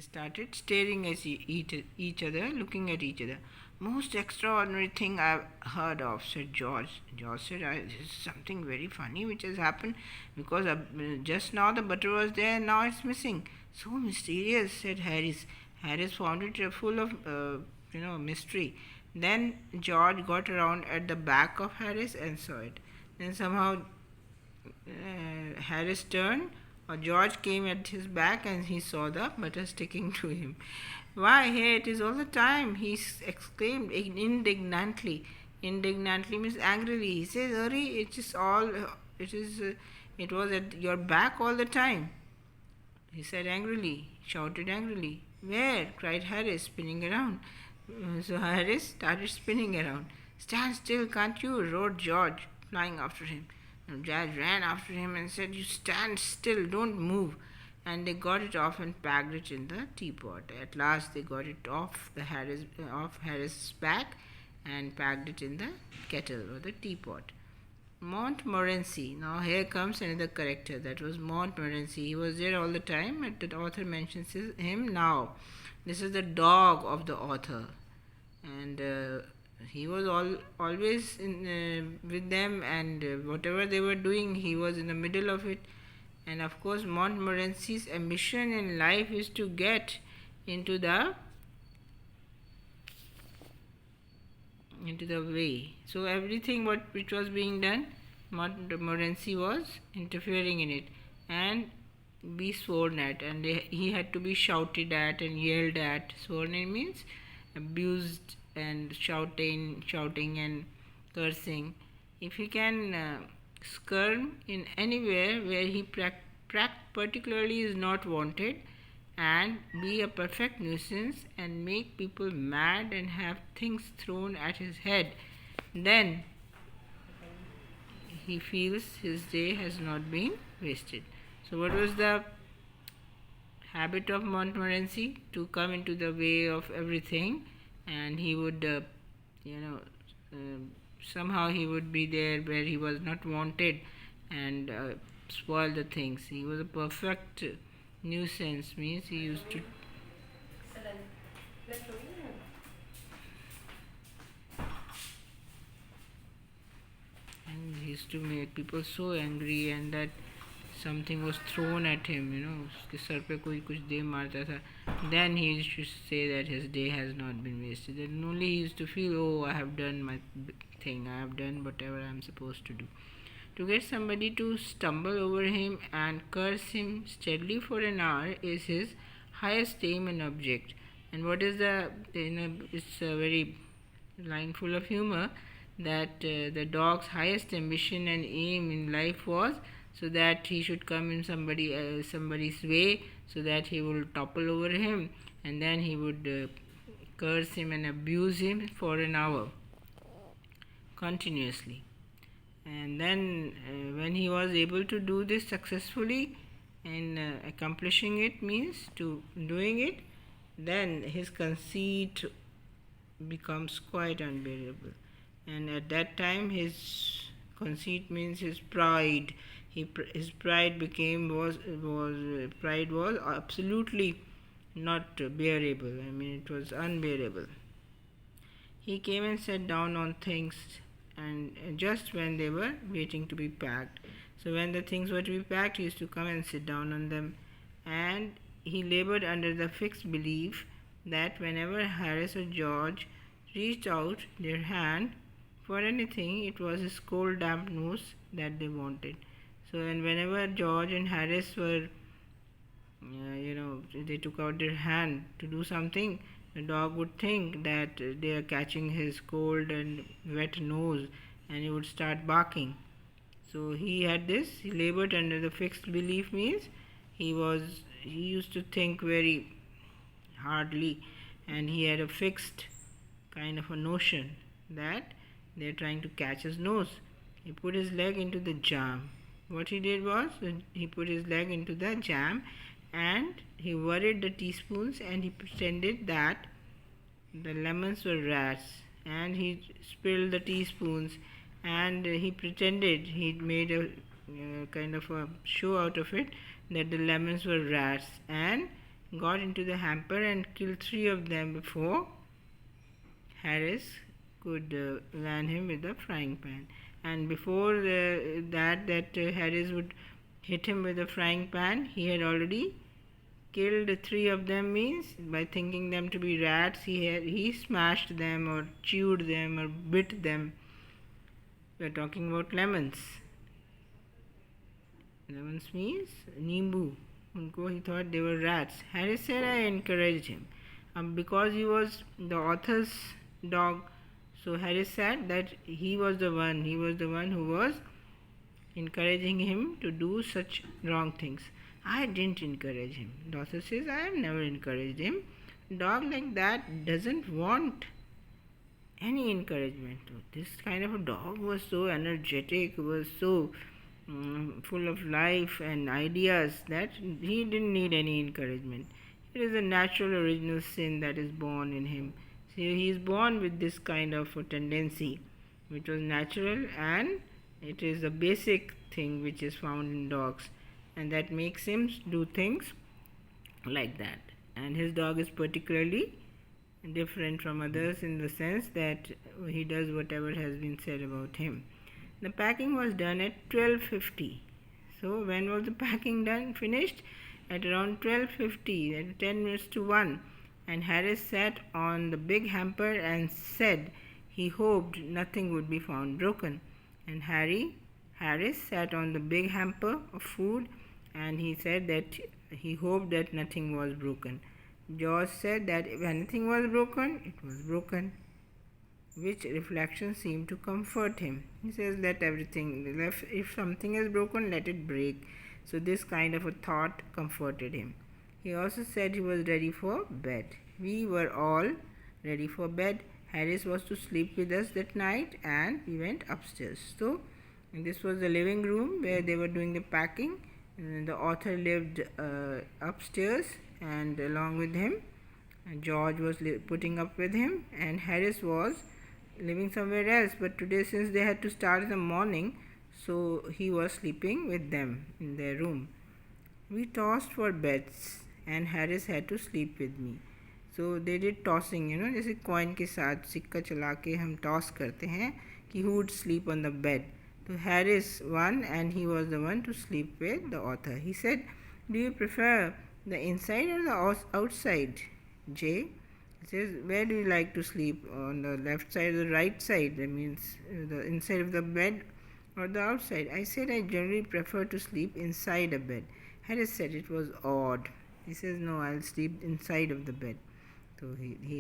started staring at each other, looking at each other. Most extraordinary thing I've heard of, said George. George said, this is something very funny which has happened because just now the butter was there and now it's missing. So mysterious, said Harris. Harris found it full of, mystery. Then George got around at the back of Harris and saw it. Then somehow Harris turned, or George came at his back and he saw the butter sticking to him. Why, here it is all the time, he exclaimed indignantly. Indignantly means angrily. He says, Hurry, it was at your back all the time. He said angrily, shouted angrily. Where? Cried Harris, spinning around. So Harris started spinning around. Stand still, can't you? Roared George, flying after him. And George ran after him and said, You stand still, don't move. And they got it off and packed it in the teapot. At last they got it off Harris's back and packed it in the kettle or the teapot. Montmorency. Now here comes another character. That was Montmorency. He was there all the time, but the author mentions him now. This is the dog of the author, and he was always with them, and whatever they were doing, he was in the middle of it. And of course, Montmorency's ambition in life is to get into the way. So everything which was being done, Montmorency was interfering in it and be sworn at, and he had to be shouted at and yelled at. Sworn in means abused and shouting and cursing. If he can skirm in anywhere where he particularly is not wanted, and be a perfect nuisance and make people mad and have things thrown at his head, then he feels his day has not been wasted. So what was the habit of Montmorency? To come into the way of everything, and he would somehow he would be there where he was not wanted and spoil the things. He was a perfect nuisance, means he used to and he used to make people so angry, and that something was thrown at him, उसके sir पे कोई कुछ दे मारता था. Then he used to say that his day has not been wasted. Then only he used to feel, oh, I have done my thing, I have done whatever I am supposed to do. To get somebody to stumble over him and curse him steadily for an hour is his highest aim and object. And what is it's a very line full of humor, that the dog's highest ambition and aim in life was so that he should come in somebody's way, so that he will topple over him, and then he would curse him and abuse him for an hour continuously. And then when he was able to do this successfully and accomplishing it, means to doing it, then his conceit becomes quite unbearable. And at that time his conceit means his pride. His pride was absolutely not bearable. I mean, it was unbearable. He came and sat down on things, and just when they were waiting to be packed. So when the things were to be packed, he used to come and sit down on them, and he labored under the fixed belief that whenever Harris or George reached out their hand for anything, it was his cold damp nose that they wanted. So, and whenever George and Harris were, they took out their hand to do something, the dog would think that they are catching his cold and wet nose, and he would start barking. So he labored under the fixed belief, means he used to think very hardly, and he had a fixed kind of a notion that they are trying to catch his nose. He put his leg into the jam. What he did was, he put his leg into the jam, and he worried the teaspoons, and he pretended that the lemons were rats, and he spilled the teaspoons, and he pretended, he made a kind of a show out of it, that the lemons were rats, and got into the hamper and killed 3 of them before Harris could land him with the frying pan. And before Harris would hit him with the frying pan, he had already killed 3 of them. Means by thinking them to be rats, he smashed them or chewed them or bit them. We are talking about lemons. Lemons means Nimbu. He thought they were rats. Harris said I encouraged him. Because he was the author's dog, so Harris said that he was the one who was encouraging him to do such wrong things. I didn't encourage him. The author says I have never encouraged him. Dog like that doesn't want any encouragement. This kind of a dog was so energetic, was so full of life and ideas that he didn't need any encouragement. It is a natural original sin that is born in him. So he is born with this kind of a tendency, which was natural, and it is a basic thing which is found in dogs, and that makes him do things like that. And his dog is particularly different from others in the sense that he does whatever has been said about him. The packing was done at 12:50. So when was the packing done? Finished at around 12:50, at 10 minutes to 1. And Harris sat on the big hamper and said he hoped nothing would be found broken. And Harris sat on the big hamper of food and he said that he hoped that nothing was broken. George said that if anything was broken, it was broken, which reflection seemed to comfort him. He says, if something is broken, let it break. So this kind of a thought comforted him. He also said he was ready for bed. We were all ready for bed. Harris was to sleep with us that night and we went upstairs. So this was the living room where they were doing the packing. And the author lived upstairs, and along with him George was putting up with him, and Harris was living somewhere else. But today, since they had to start in the morning, so he was sleeping with them in their room. We tossed for beds and Harris had to sleep with me. So they did tossing, जैसे coin के साथ सिक्का चला के हम toss करते हैं कि who would sleep on the bed. So Harris won and he was the one to sleep with the author. He said, do you prefer the inside or the outside, Jay? He says, where do you like to sleep? On the left side or the right side? That means the inside of the bed or the outside? I said I generally prefer to sleep inside a bed. Harris said it was odd. He says, no, I'll sleep inside of the bed. So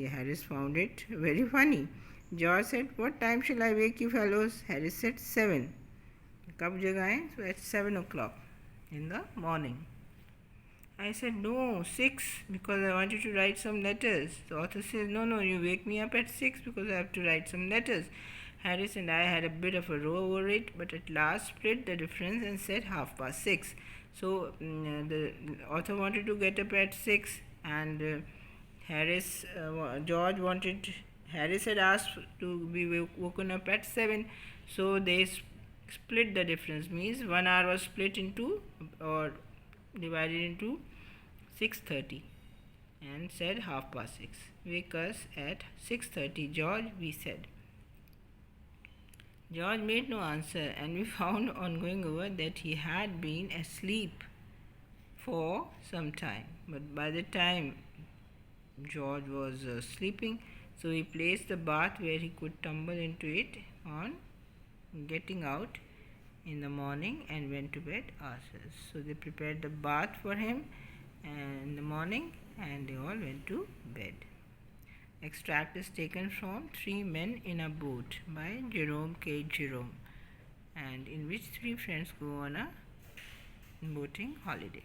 Harris found it very funny. George said, what time shall I wake you fellows? Harris said, 7. Kab jagaye? So at 7 o'clock in the morning. I said, no, 6, because I want you to write some letters. The author says, no, you wake me up at 6 because I have to write some letters. Harris and I had a bit of a row over it, but at last split the difference and said 6:30. So the author wanted to get up at 6, and Harris had asked to be woken up at 7. So they split the difference, means 1 hour was split into or divided into 6:30 and said 6:30. Wake us at 6:30, George, we said. George made no answer, and we found on going over that he had been asleep for some time. But by the time George was sleeping, so he placed the bath where he could tumble into it on getting out in the morning and went to bed ourselves. So they prepared the bath for him in the morning and they all went to bed. Extract is taken from 3 Men in a Boat by Jerome K. Jerome, and in which 3 friends go on a boating holiday.